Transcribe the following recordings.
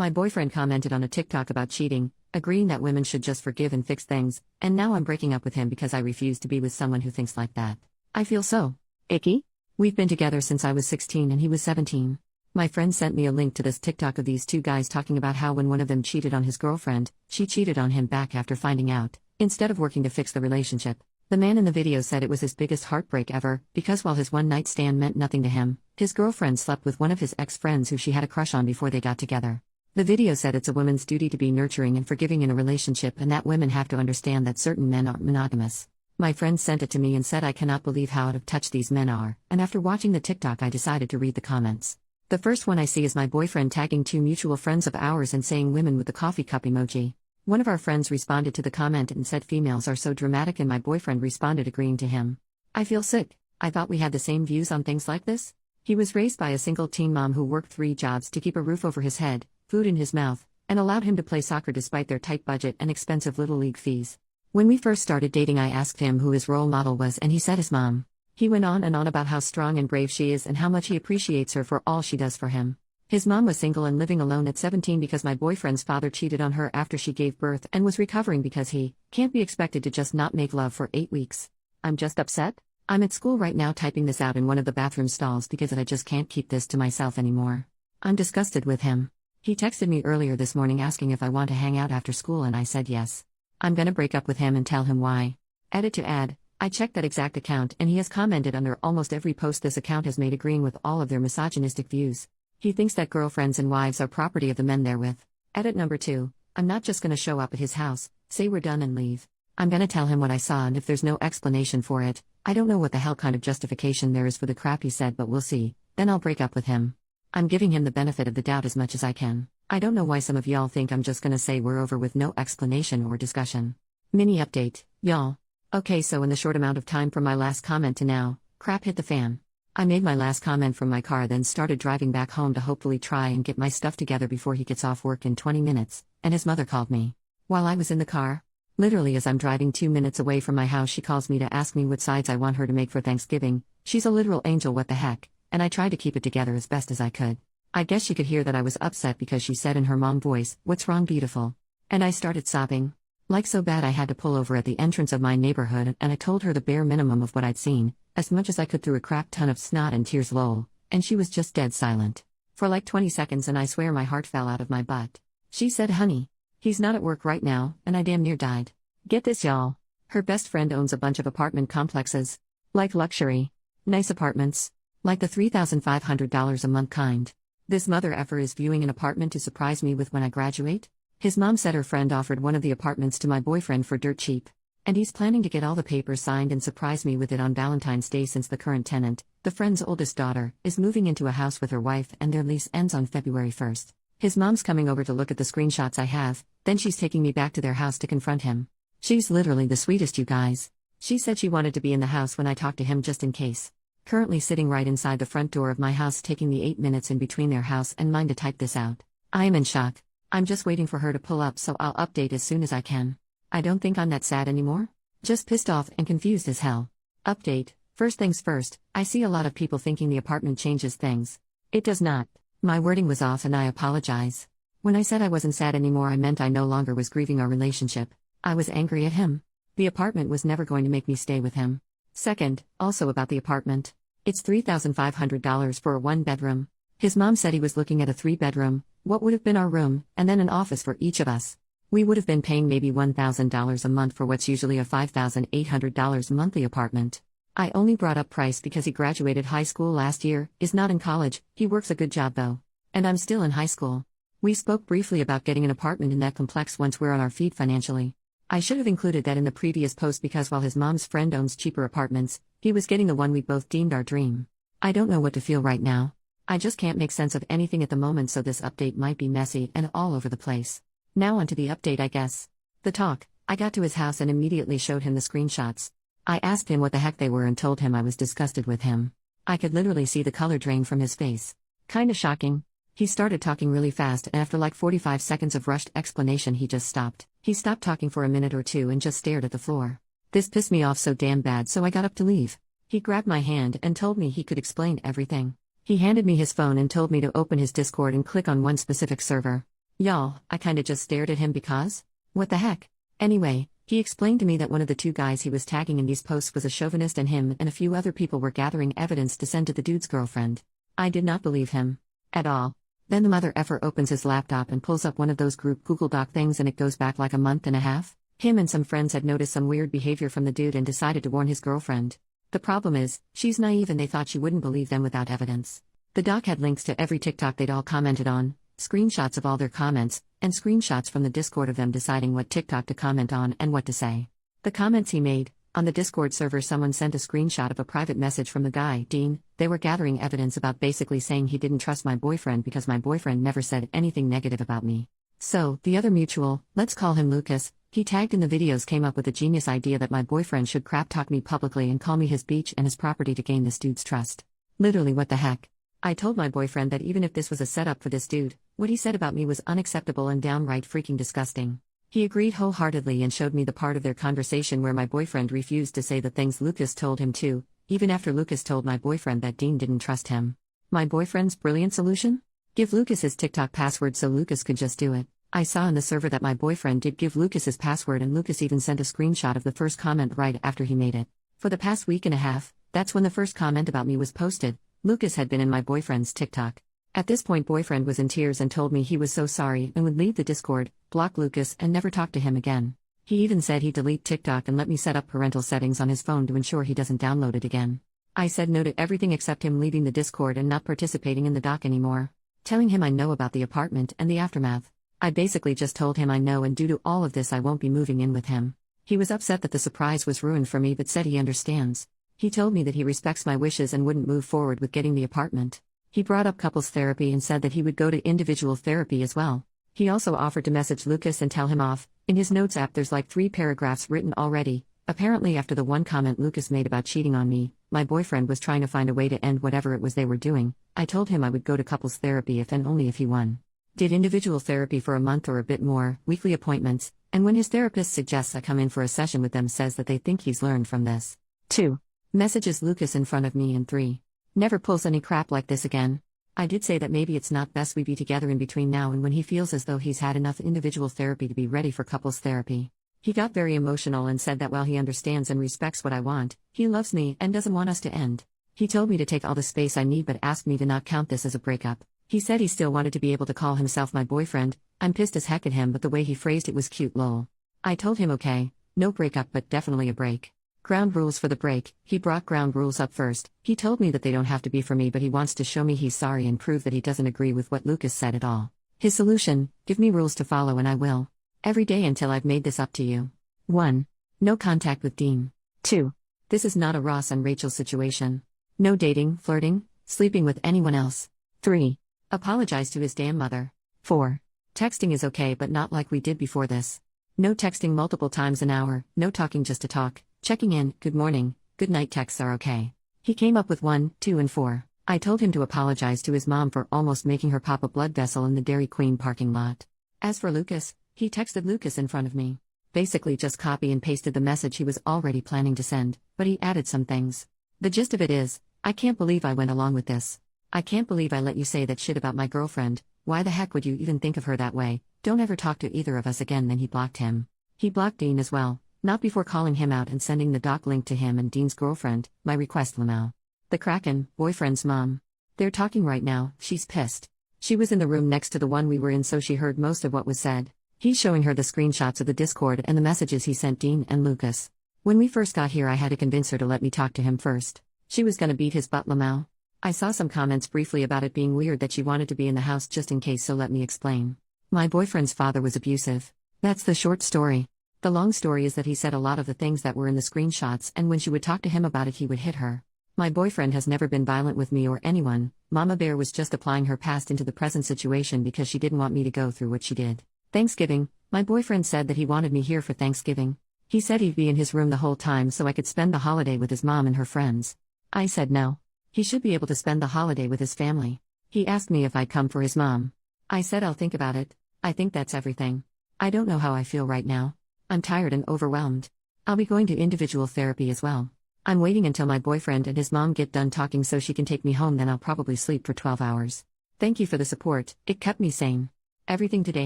My boyfriend commented on a TikTok about cheating, agreeing that women should just forgive and fix things, and now I'm breaking up with him because I refuse to be with someone who thinks like that. I feel so icky. We've been together since I was 16 and he was 17. My friend sent me a link to this TikTok of these two guys talking about how when one of them cheated on his girlfriend, she cheated on him back after finding out, instead of working to fix the relationship. The man in the video said it was his biggest heartbreak ever, because while his one-night stand meant nothing to him, his girlfriend slept with one of his ex-friends who she had a crush on before they got together. The video said it's a woman's duty to be nurturing and forgiving in a relationship and that women have to understand that certain men aren't monogamous. My friend sent it to me and said I cannot believe how out of touch these men are, and after watching the TikTok I decided to read the comments. The first one I see is my boyfriend tagging two mutual friends of ours and saying women with the coffee cup emoji. One of our friends responded to the comment and said females are so dramatic, and my boyfriend responded agreeing to him. I feel sick. I thought we had the same views on things like this. He was raised by a single teen mom who worked 3 jobs to keep a roof over his head, food in his mouth, and allowed him to play soccer despite their tight budget and expensive little league fees. When we first started dating I asked him who his role model was and he said his mom. He went on and on about how strong and brave she is and how much he appreciates her for all she does for him. His mom was single and living alone at 17 because my boyfriend's father cheated on her after she gave birth and was recovering because he can't be expected to just not make love for 8 weeks. I'm just upset. I'm at school right now typing this out in one of the bathroom stalls because I just can't keep this to myself anymore. I'm disgusted with him. He texted me earlier this morning asking if I want to hang out after school and I said yes. I'm gonna break up with him and tell him why. Edit to add, I checked that exact account and he has commented under almost every post this account has made agreeing with all of their misogynistic views. He thinks that girlfriends and wives are property of the men they're with. Edit number 2, I'm not just gonna show up at his house, say we're done and leave. I'm gonna tell him what I saw and if there's no explanation for it, I don't know what the hell kind of justification there is for the crap he said but we'll see, then I'll break up with him. I'm giving him the benefit of the doubt as much as I can. I don't know why some of y'all think I'm just gonna say we're over with no explanation or discussion. Mini update, y'all. Okay, so in the short amount of time from my last comment to now, crap hit the fan. I made my last comment from my car then started driving back home to hopefully try and get my stuff together before he gets off work in 20 minutes, and his mother called me. While I was in the car, literally as I'm driving 2 minutes away from my house she calls me to ask me what sides I want her to make for Thanksgiving. She's a literal angel, what the heck, and I tried to keep it together as best as I could. I guess she could hear that I was upset because she said in her mom voice, "What's wrong, beautiful?" And I started sobbing. Like so bad I had to pull over at the entrance of my neighborhood and I told her the bare minimum of what I'd seen, as much as I could through a crap ton of snot and tears lol, and she was just dead silent. For like 20 seconds and I swear my heart fell out of my butt. She said, "Honey, he's not at work right now," and I damn near died. Get this y'all. Her best friend owns a bunch of apartment complexes. Like luxury. Nice apartments. Like the $3,500 a month kind. This mother effer is viewing an apartment to surprise me with when I graduate? His mom said her friend offered one of the apartments to my boyfriend for dirt cheap. And he's planning to get all the papers signed and surprise me with it on Valentine's Day since the current tenant, the friend's oldest daughter, is moving into a house with her wife and their lease ends on February 1st. His mom's coming over to look at the screenshots I have, then she's taking me back to their house to confront him. She's literally the sweetest, you guys. She said she wanted to be in the house when I talked to him just in case. Currently sitting right inside the front door of my house taking the 8 minutes in between their house and mine to type this out. I am in shock. I'm just waiting for her to pull up so I'll update as soon as I can. I don't think I'm that sad anymore. Just pissed off and confused as hell. Update, first things first, I see a lot of people thinking the apartment changes things. It does not. My wording was off and I apologize. When I said I wasn't sad anymore I meant I no longer was grieving our relationship. I was angry at him. The apartment was never going to make me stay with him. Second, also about the apartment. It's $3,500 for a 1-bedroom. His mom said he was looking at a 3-bedroom, what would have been our room, and then an office for each of us. We would have been paying maybe $1,000 a month for what's usually a $5,800 monthly apartment. I only brought up price because he graduated high school last year, is not in college, he works a good job though. And I'm still in high school. We spoke briefly about getting an apartment in that complex once we're on our feet financially. I should have included that in the previous post because while his mom's friend owns cheaper apartments, he was getting the one we both deemed our dream. I don't know what to feel right now. I just can't make sense of anything at the moment, so this update might be messy and all over the place. Now onto the update, I guess. The talk. I got to his house and immediately showed him the screenshots. I asked him what the heck they were and told him I was disgusted with him. I could literally see the color drain from his face. Kinda shocking. He started talking really fast and after like 45 seconds of rushed explanation he just stopped. He stopped talking for a minute or two and just stared at the floor. This pissed me off so damn bad so I got up to leave. He grabbed my hand and told me he could explain everything. He handed me his phone and told me to open his Discord and click on one specific server. Y'all, I kinda just stared at him because? What the heck? Anyway, he explained to me that one of the two guys he was tagging in these posts was a chauvinist and him and a few other people were gathering evidence to send to the dude's girlfriend. I did not believe him. At all. Then the mother effer opens his laptop and pulls up one of those group Google Doc things and it goes back like a month and a half. Him and some friends had noticed some weird behavior from the dude and decided to warn his girlfriend. The problem is, she's naive and they thought she wouldn't believe them without evidence. The doc had links to every TikTok they'd all commented on, screenshots of all their comments, and screenshots from the Discord of them deciding what TikTok to comment on and what to say. The comments he made, on the Discord server someone sent a screenshot of a private message from the guy, Dean. They were gathering evidence about basically saying he didn't trust my boyfriend because my boyfriend never said anything negative about me. So, the other mutual, let's call him Lucas, he tagged in the videos came up with a genius idea that my boyfriend should crap talk me publicly and call me his beach and his property to gain this dude's trust. Literally what the heck? I told my boyfriend that even if this was a setup for this dude, what he said about me was unacceptable and downright freaking disgusting. He agreed wholeheartedly and showed me the part of their conversation where my boyfriend refused to say the things Lucas told him to, even after Lucas told my boyfriend that Dean didn't trust him. My boyfriend's brilliant solution? Give Lucas his TikTok password so Lucas could just do it. I saw in the server that my boyfriend did give Lucas his password and Lucas even sent a screenshot of the first comment right after he made it. For the past week and a half, that's when the first comment about me was posted, Lucas had been in my boyfriend's TikTok. At this point boyfriend was in tears and told me he was so sorry and would leave the Discord, block Lucas and never talk to him again. He even said he'd delete TikTok and let me set up parental settings on his phone to ensure he doesn't download it again. I said no to everything except him leaving the Discord and not participating in the doc anymore. Telling him I know about the apartment and the aftermath. I basically just told him I know and due to all of this I won't be moving in with him. He was upset that the surprise was ruined for me but said he understands. He told me that he respects my wishes and wouldn't move forward with getting the apartment. He brought up couples therapy and said that he would go to individual therapy as well. He also offered to message Lucas and tell him off. In his notes app there's like 3 paragraphs written already. Apparently after the one comment Lucas made about cheating on me, my boyfriend was trying to find a way to end whatever it was they were doing. I told him I would go to couples therapy if and only if he won. Did individual therapy for a month or a bit more, weekly appointments, and when his therapist suggests I come in for a session with them says that they think he's learned from this. 2. Messages Lucas in front of me and 3. Never pulls any crap like this again. I did say that maybe it's not best we be together in between now and when he feels as though he's had enough individual therapy to be ready for couples therapy. He got very emotional and said that while he understands and respects what I want, he loves me and doesn't want us to end. He told me to take all the space I need but asked me to not count this as a breakup. He said he still wanted to be able to call himself my boyfriend. I'm pissed as heck at him but the way he phrased it was cute lol. I told him okay, no breakup but definitely a break. Ground rules for the break. He brought ground rules up first. He told me that they don't have to be for me but he wants to show me he's sorry and prove that he doesn't agree with what Lucas said at all. His solution, give me rules to follow and I will. Every day until I've made this up to you. 1. No contact with Dean. 2. This is not a Ross and Rachel situation. No dating, flirting, sleeping with anyone else. 3. Apologize to his damn mother. 4. Texting is okay but not like we did before this. No texting multiple times an hour, no talking just to talk. Checking in, good morning, good night texts are okay. He came up with 1, 2 and 4. I told him to apologize to his mom for almost making her pop a blood vessel in the Dairy Queen parking lot. As for Lucas, he texted Lucas in front of me. Basically just copy and pasted the message he was already planning to send, but he added some things. The gist of it is, I can't believe I went along with this. I can't believe I let you say that shit about my girlfriend. Why the heck would you even think of her that way? Don't ever talk to either of us again. Then he blocked him. He blocked Dean as well. Not before calling him out and sending the doc link to him and Dean's girlfriend, my request Lamau. The Kraken, boyfriend's mom. They're talking right now, she's pissed. She was in the room next to the one we were in so she heard most of what was said. He's showing her the screenshots of the Discord and the messages he sent Dean and Lucas. When we first got here I had to convince her to let me talk to him first. She was gonna beat his butt Lamau. I saw some comments briefly about it being weird that she wanted to be in the house just in case so let me explain. My boyfriend's father was abusive. That's the short story. The long story is that he said a lot of the things that were in the screenshots and when she would talk to him about it he would hit her. My boyfriend has never been violent with me or anyone. Mama Bear was just applying her past into the present situation because she didn't want me to go through what she did. Thanksgiving, my boyfriend said that he wanted me here for Thanksgiving. He said he'd be in his room the whole time so I could spend the holiday with his mom and her friends. I said no. He should be able to spend the holiday with his family. He asked me if I'd come for his mom. I said I'll think about it. I think that's everything. I don't know how I feel right now. I'm tired and overwhelmed. I'll be going to individual therapy as well. I'm waiting until my boyfriend and his mom get done talking so she can take me home then I'll probably sleep for 12 hours. Thank you for the support, it kept me sane. Everything today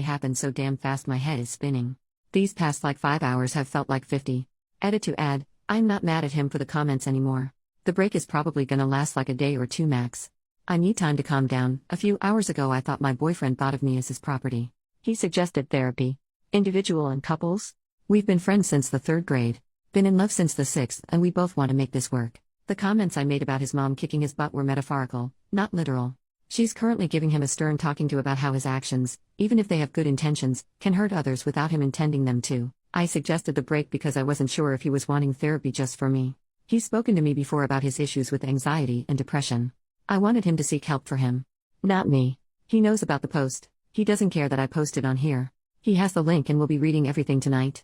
happened so damn fast my head is spinning. These past like 5 hours have felt like 50. Edit to add, I'm not mad at him for the comments anymore. The break is probably gonna last like a day or two max. I need time to calm down. A few hours ago I thought my boyfriend thought of me as his property. He suggested therapy. Individual and couples? We've been friends since the 3rd grade. Been in love since the 6th, and we both want to make this work. The comments I made about his mom kicking his butt were metaphorical, not literal. She's currently giving him a stern talking to about how his actions, even if they have good intentions, can hurt others without him intending them to. I suggested the break because I wasn't sure if he was wanting therapy just for me. He's spoken to me before about his issues with anxiety and depression. I wanted him to seek help for him. Not me. He knows about the post. He doesn't care that I posted on here. He has the link and will be reading everything tonight.